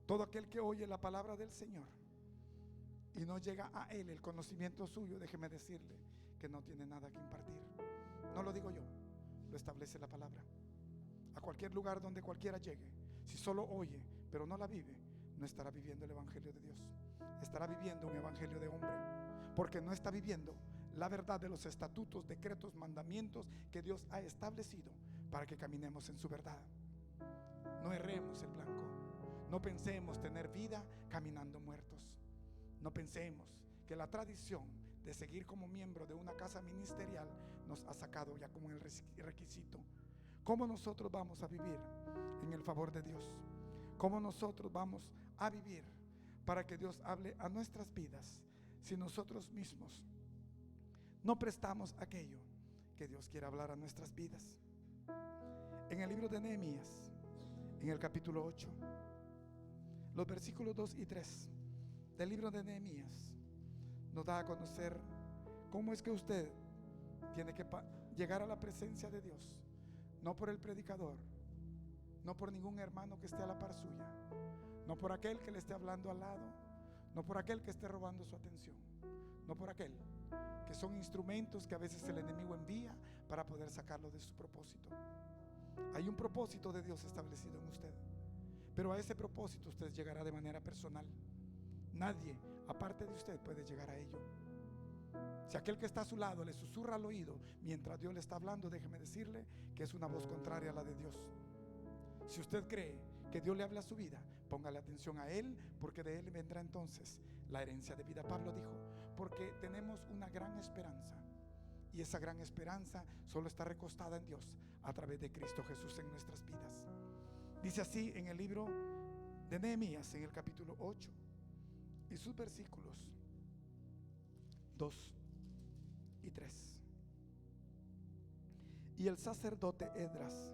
Todo aquel que oye la palabra del Señor y no llega a él el conocimiento suyo, déjeme decirle que no tiene nada que impartir. No lo digo yo, lo establece la palabra. A cualquier lugar donde cualquiera llegue, si solo oye pero no la vive, no estará viviendo el evangelio de Dios, estará viviendo un evangelio de hombre, porque no está viviendo la verdad de los estatutos, decretos, mandamientos que Dios ha establecido para que caminemos en su verdad. No erremos el blanco. No pensemos tener vida caminando muertos. No pensemos que la tradición de seguir como miembro de una casa ministerial nos ha sacado ya como el requisito. ¿Cómo nosotros vamos a vivir en el favor de Dios? ¿Cómo nosotros vamos a vivir para que Dios hable a nuestras vidas si nosotros mismos no prestamos aquello que Dios quiere hablar a nuestras vidas? En el libro de Nehemías, en el capítulo 8, los versículos 2 y 3 del libro de Nehemías nos da a conocer cómo es que usted tiene que llegar a la presencia de Dios, no por el predicador, no por ningún hermano que esté a la par suya, no por aquel que le esté hablando al lado, no por aquel que esté robando su atención, no por aquel que son instrumentos que a veces el enemigo envía para poder sacarlo de su propósito. Hay un propósito de Dios establecido en usted, pero a ese propósito usted llegará de manera personal. Nadie aparte de usted puede llegar a ello. Si aquel que está a su lado le susurra al oído mientras Dios le está hablando, déjeme decirle que es una voz contraria a la de Dios. Si usted cree que Dios le habla a su vida, póngale atención a Él, porque de Él vendrá entonces la herencia de vida. Pablo dijo, porque tenemos una gran esperanza, y esa gran esperanza solo está recostada en Dios a través de Cristo Jesús en nuestras vidas. Dice así en el libro de Nehemías, en el capítulo 8 y sus versículos 2 y 3: y el sacerdote Esdras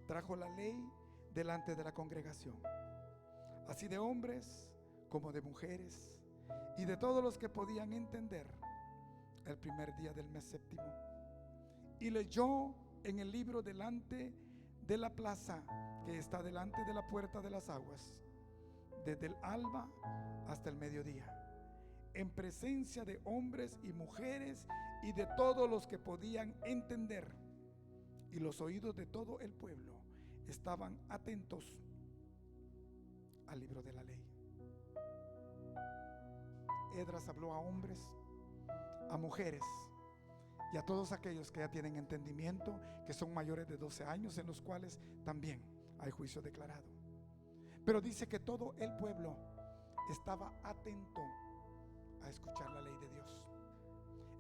trajo la ley delante de la congregación, así de hombres como de mujeres, y de todos los que podían entender, el primer día del mes séptimo, y leyó en el libro delante de la plaza que está delante de la puerta de las aguas, desde el alba hasta el mediodía, en presencia de hombres y mujeres y de todos los que podían entender, y los oídos de todo el pueblo estaban atentos al libro de la ley. Esdras habló a hombres, a mujeres y a todos aquellos que ya tienen entendimiento, que son mayores de 12 años, en los cuales también hay juicio declarado. Pero dice que todo el pueblo estaba atento a escuchar la ley de Dios.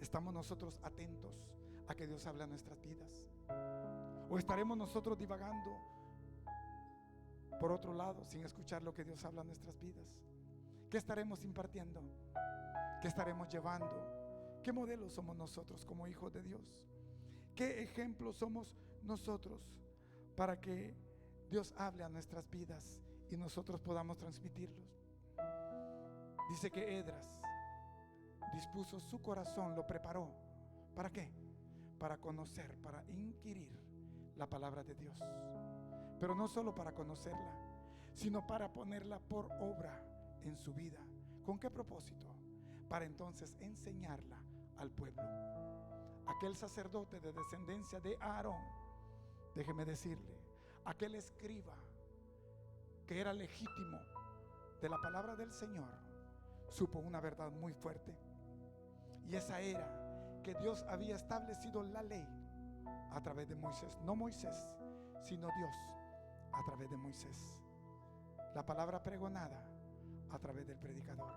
¿Estamos nosotros atentos a que Dios hable a nuestras vidas? ¿O estaremos nosotros divagando por otro lado sin escuchar lo que Dios habla a nuestras vidas? ¿Qué estaremos impartiendo? ¿Qué estaremos llevando? ¿Qué modelo somos nosotros como hijos de Dios? ¿Qué ejemplo somos nosotros para que Dios hable a nuestras vidas y nosotros podamos transmitirlos? Dice que Esdras dispuso su corazón, lo preparó. ¿Para qué? Para conocer, para inquirir la palabra de Dios. Pero no solo para conocerla, sino para ponerla por obra en su vida. ¿Con qué propósito? Para entonces enseñarla al pueblo. Aquel sacerdote de descendencia de Aarón, déjeme decirle, aquel escriba que era legítimo de la palabra del Señor, supo una verdad muy fuerte. Y esa era que Dios había establecido la ley a través de Moisés. No Moisés, sino Dios a través de Moisés. La palabra pregonada a través del predicador.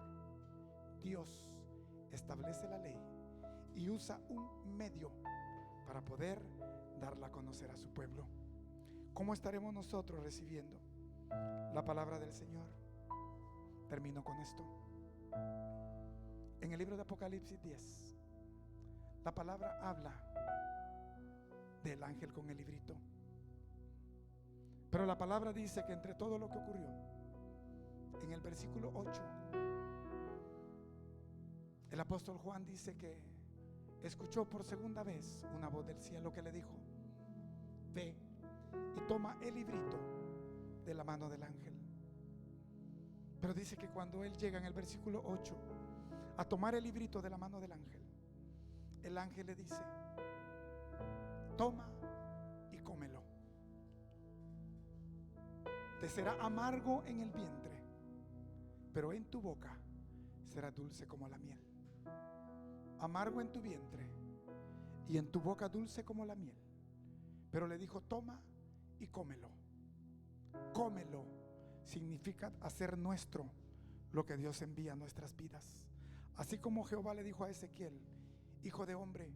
Dios establece la ley y usa un medio para poder darla a conocer a su pueblo. ¿Cómo estaremos nosotros recibiendo la palabra del Señor? Termino con esto. En el libro de Apocalipsis 10, la palabra habla del ángel con el librito. Pero la palabra dice que entre todo lo que ocurrió, en el versículo 8, el apóstol Juan dice que escuchó por segunda vez una voz del cielo que le dijo: ve y toma el librito de la mano del ángel. Pero dice que cuando él llega en el versículo 8 a tomar el librito de la mano del ángel, el ángel le dice: toma y cómelo. Te será amargo en el vientre, pero en tu boca será dulce como la miel. Amargo en tu vientre y en tu boca dulce como la miel. Pero le dijo: toma y cómelo. Cómelo significa hacer nuestro lo que Dios envía a nuestras vidas. Así como Jehová le dijo a Ezequiel: hijo de hombre,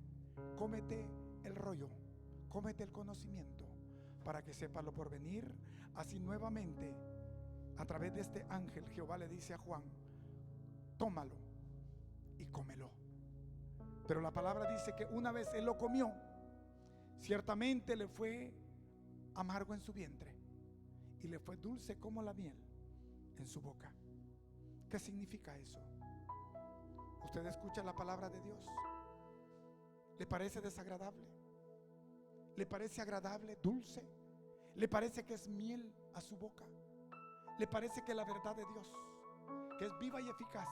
cómete el rollo, cómete el conocimiento, para que sepas lo por venir. Así nuevamente, a través de este ángel, Jehová le dice a Juan: tómalo y cómelo. Pero la palabra dice que una vez él lo comió, ciertamente le fue amargo en su vientre y le fue dulce como la miel en su boca. ¿Qué significa eso? ¿Usted escucha la palabra de Dios? ¿Le parece desagradable? ¿Le parece agradable, dulce? ¿Le parece que es miel a su boca? ¿Le parece que la verdad de Dios, que es viva y eficaz,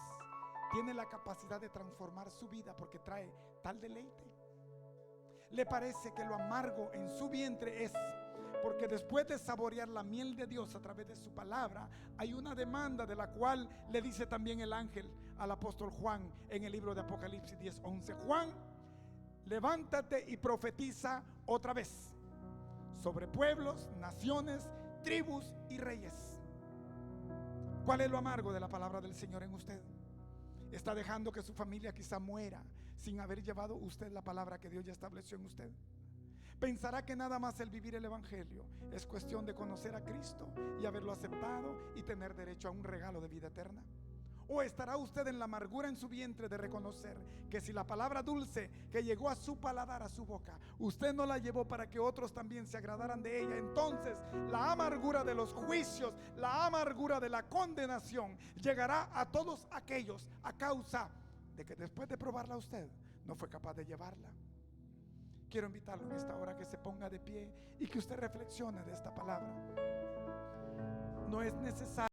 tiene la capacidad de transformar su vida porque trae tal deleite? ¿Le parece que lo amargo en su vientre es porque después de saborear la miel de Dios a través de su palabra, hay una demanda de la cual le dice también el ángel al apóstol Juan en el libro de Apocalipsis 10:11: Juan, levántate y profetiza otra vez sobre pueblos, naciones, tribus y reyes. ¿Cuál es lo amargo de la palabra del Señor en usted? ¿Está dejando que su familia quizá muera sin haber llevado usted la palabra que Dios ya estableció en usted? ¿Pensará que nada más el vivir el evangelio es cuestión de conocer a Cristo y haberlo aceptado y tener derecho a un regalo de vida eterna? ¿O estará usted en la amargura en su vientre de reconocer que si la palabra dulce que llegó a su paladar, a su boca, usted no la llevó para que otros también se agradaran de ella, entonces la amargura de los juicios, la amargura de la condenación llegará a todos aquellos a causa de que después de probarla usted no fue capaz de llevarla? quiero invitarlo en esta hora que se ponga de pie y que usted reflexione de esta palabra. No es necesario